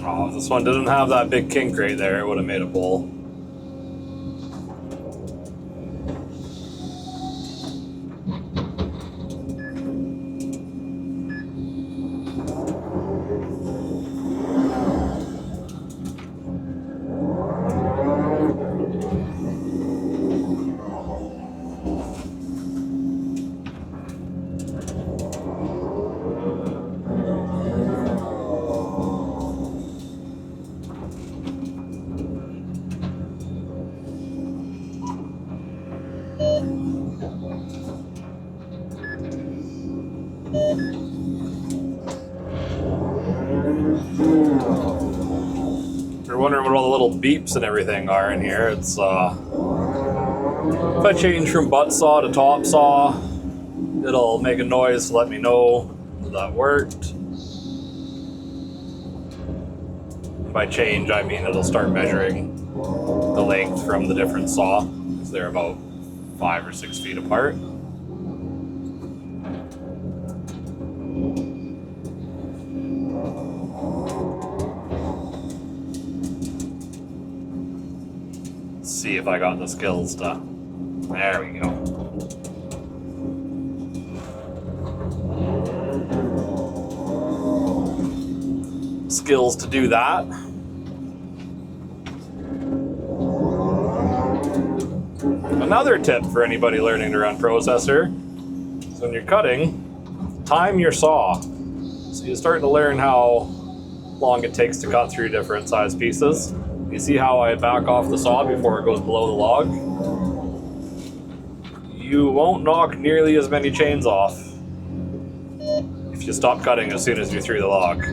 Oh, if this one didn't have that big kink right there, it would have made a bowl. You're wondering what all the little beeps and everything are in here. It's if I change from butt saw to top saw, it'll make a noise to let me know that worked. By change, I mean it'll start measuring the length from the different saw, because they're about 5 or 6 feet apart. See if I got the skills to. There we go. Skills to do that. Another tip for anybody learning to run processor is when you're cutting, time your saw. So you start to learn how long it takes to cut through different size pieces. You see how I back off the saw before it goes below the log? You won't knock nearly as many chains off if you stop cutting as soon as you're through the log.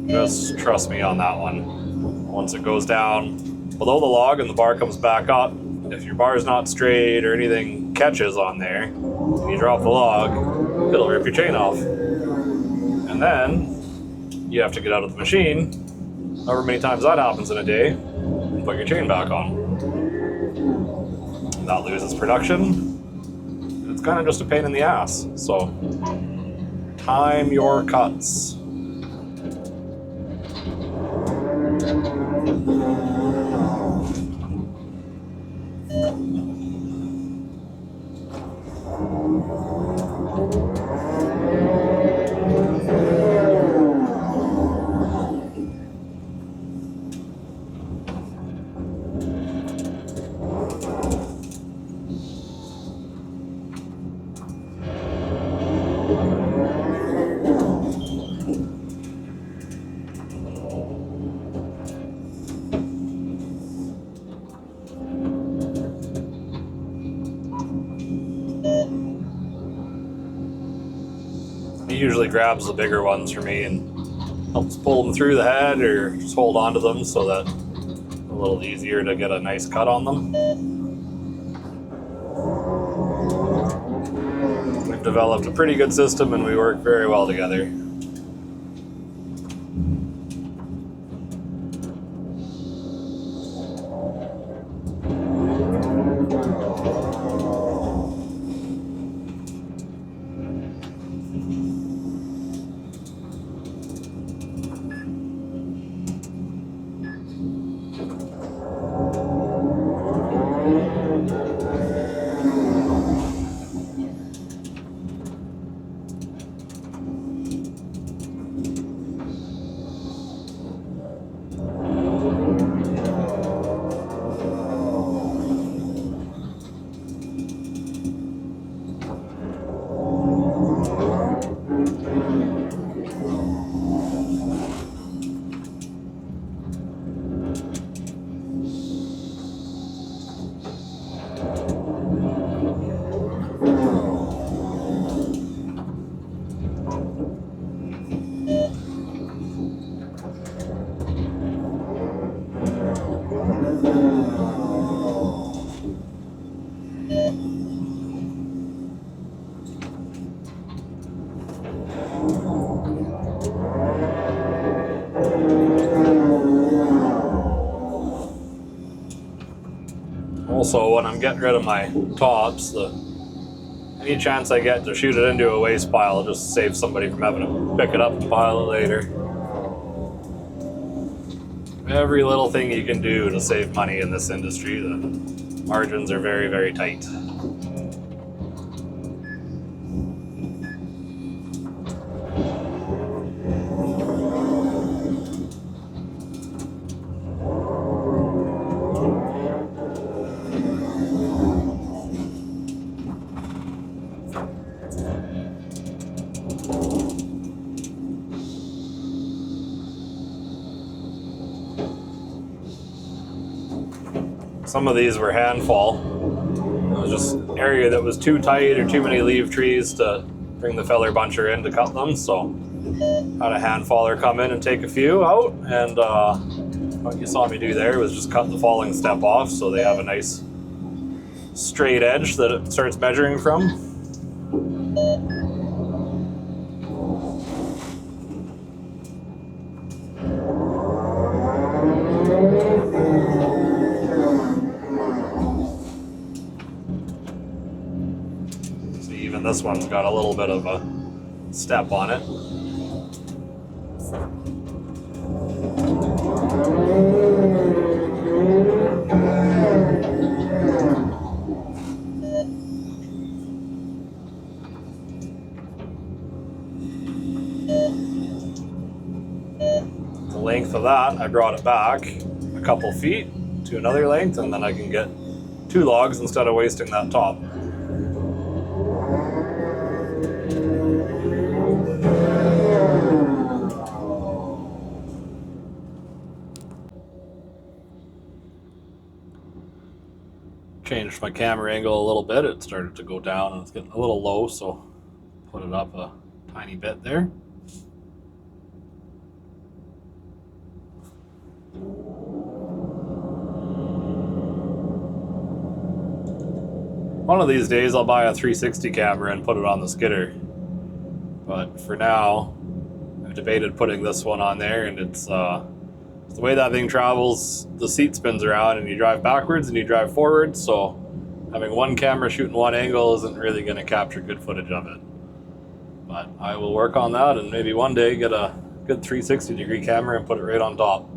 Just trust me on that one. Once it goes down below the log and the bar comes back up, if your bar's not straight or anything catches on there, and you drop the log, it'll rip your chain off. And then you have to get out of the machine, however many times that happens in a day, and put your chain back on. And that loses production. It's kind of just a pain in the ass. So, time your cuts. He usually grabs the bigger ones for me and helps pull them through the head or just hold on to them so that it's a little easier to get a nice cut on them. We've developed a pretty good system and we work very well together. Also, when I'm getting rid of my tops, any chance I get to shoot it into a waste pile just saves somebody from having to pick it up and pile it later. Every little thing you can do to save money in this industry, the margins are very, very tight. Some of these were handfall. It was just an area that was too tight or too many leaf trees to bring the feller buncher in to cut them, so had a handfaller come in and take a few out, and what you saw me do there was just cut the falling step off so they have a nice straight edge that it starts measuring from. This one's got a little bit of a step on it. The length of that, I brought it back a couple feet to another length, and then I can get 2 logs instead of wasting that top. Changed my camera angle a little bit. It started to go down and it's getting a little low, so put it up a tiny bit there. One of these days I'll buy a 360 camera and put it on the skidder, but for now I've debated putting this one on there, and it's the way that thing travels, the seat spins around and you drive backwards and you drive forwards, so having one camera shooting one angle isn't really going to capture good footage of it. But I will work on that and maybe one day get a good 360 degree camera and put it right on top.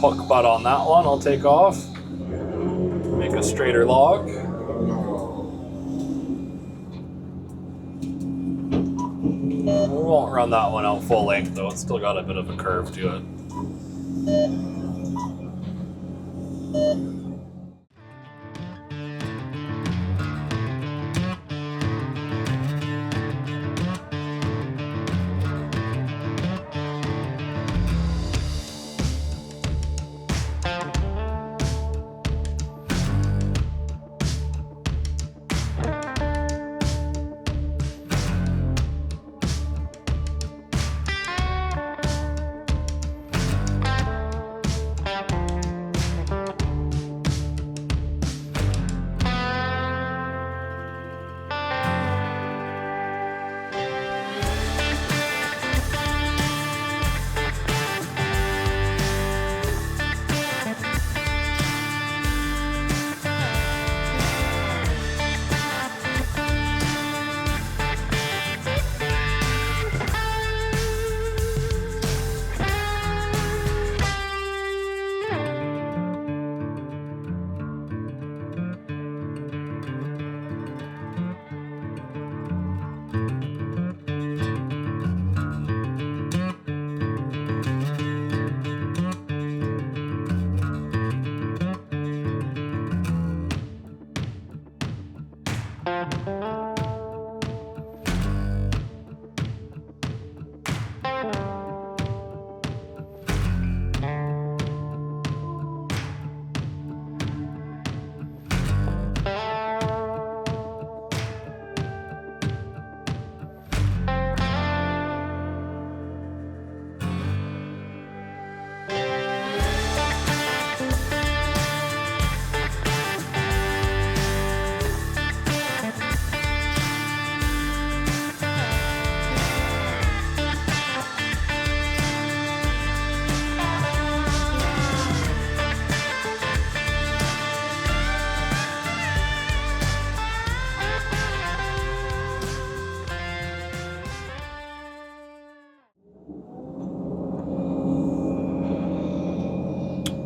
hook butt on that one I'll take off. Make a straighter log. We won't run that one out full length though, it's still got a bit of a curve to it.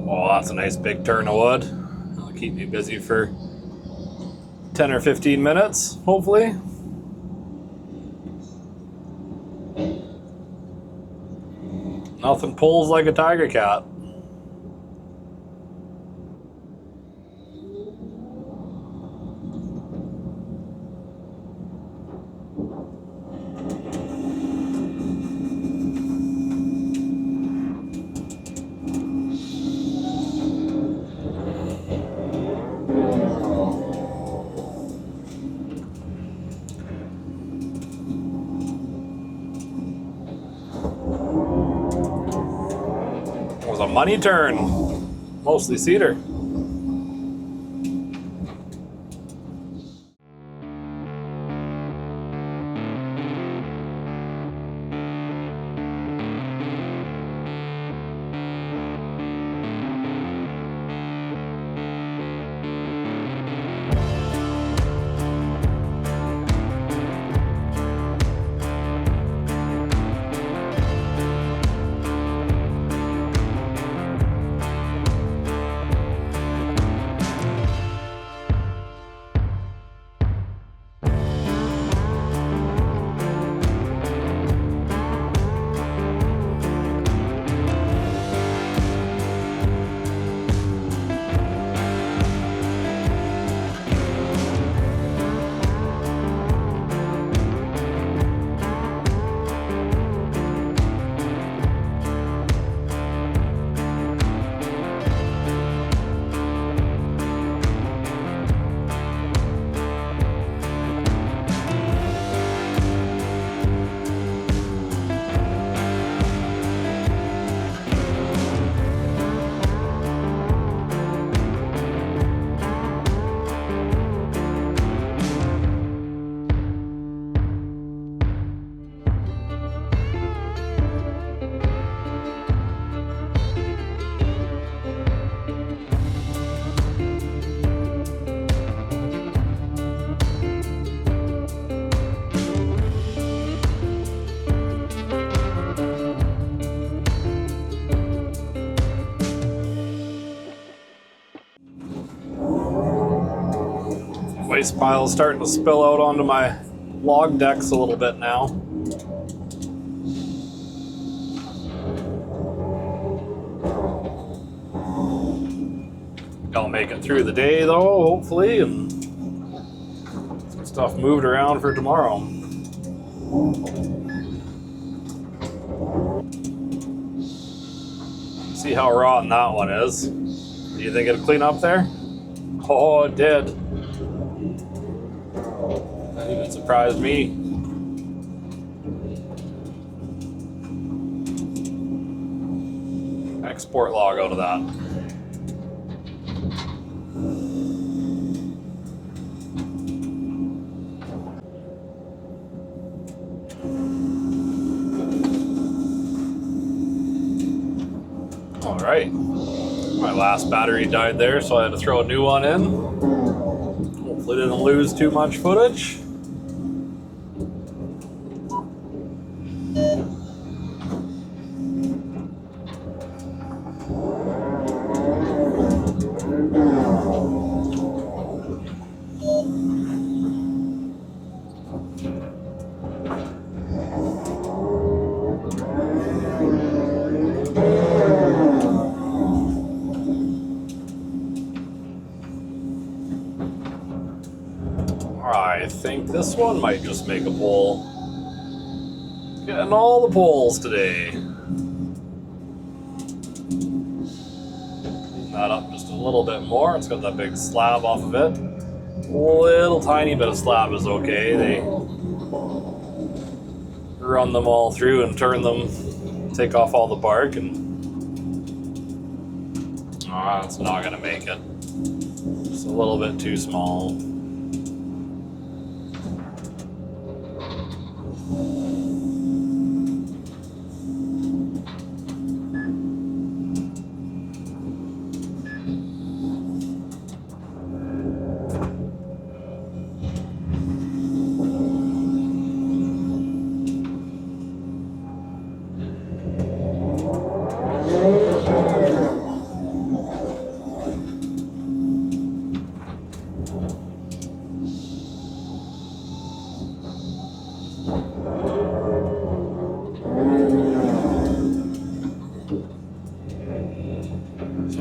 Oh, that's a nice big turn of wood. That'll keep me busy for 10 or 15 minutes, hopefully. Nothing pulls like a tiger cat. It was a money turn, mostly cedar. Waste pile's starting to spill out onto my log decks a little bit now. I'll make it through the day though, hopefully, and some stuff moved around for tomorrow. See how rotten that one is. Do you think it'll clean up there? Oh, it did. That even surprised me. Export log out of that. All right. My last battery died there, so I had to throw a new one in. Hopefully didn't lose too much footage. I think this one might just make a pull. Getting all the pulls today. Clean that up just a little bit more. It's got that big slab off of it. Little tiny bit of slab is okay. They run them all through and turn them, take off all the bark, and it's not gonna make it. Just a little bit too small.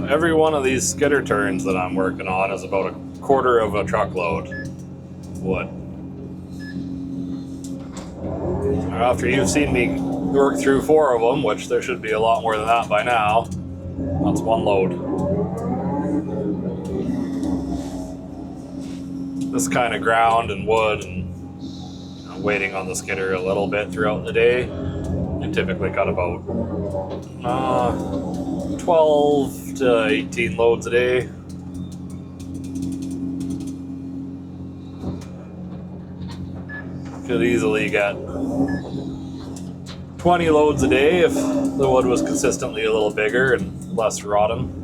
Every one of these skidder turns that I'm working on is about a quarter of a truckload of wood. After you've seen me work through 4 of them, which there should be a lot more than that by now, that's one load. This kind of ground and wood and waiting on the skidder a little bit throughout the day, I typically cut about 12 to 18 loads a day. Could easily get 20 loads a day if the wood was consistently a little bigger and less rotten.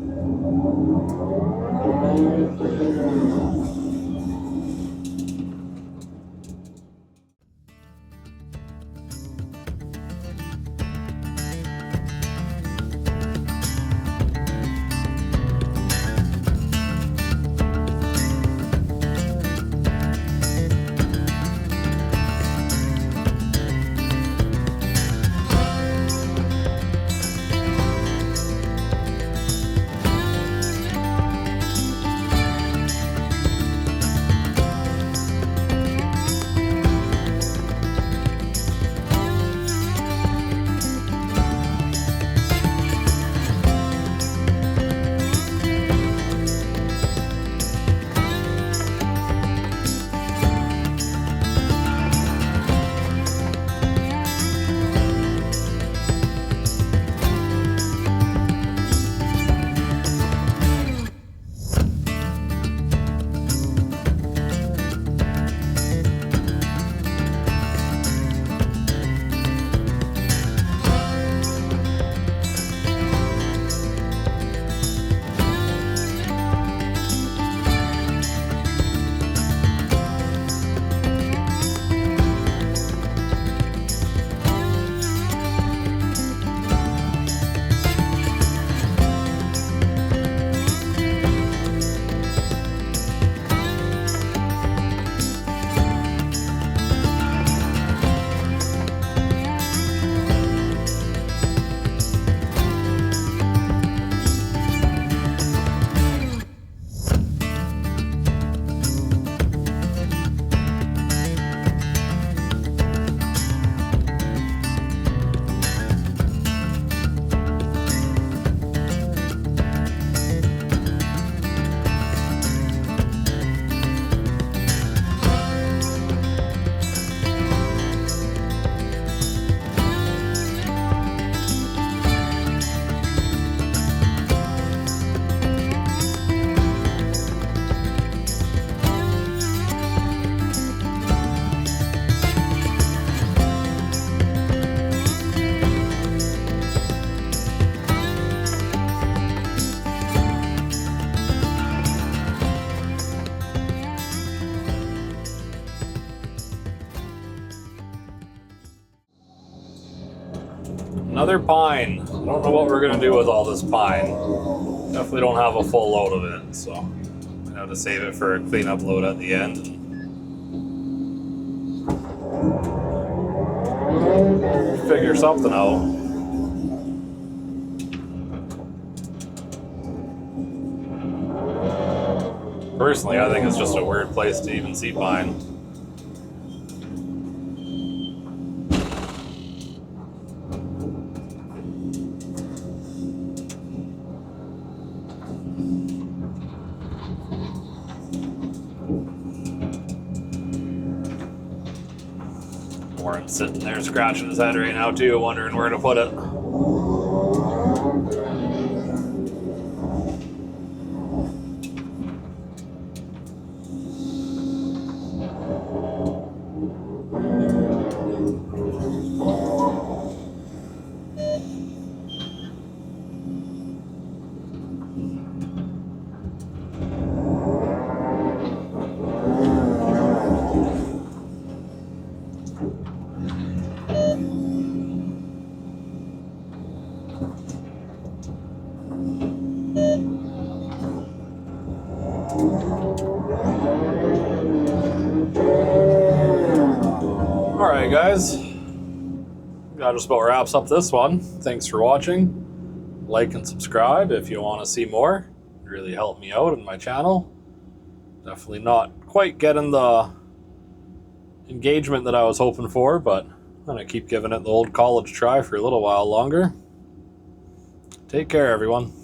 Another pine. I don't know what we're gonna do with all this pine. Definitely don't have a full load of it, so I have to save it for a cleanup load at the end. Figure something out. Personally, I think it's just a weird place to even see pine. Warren's sitting there scratching his head right now too, wondering where to put it. Alright guys, that just about wraps up this one. Thanks for watching. Like and subscribe if you want to see more. It really helped me out in my channel. Definitely not quite getting the engagement that I was hoping for, but I'm going to keep giving it the old college try for a little while longer. Take care everyone.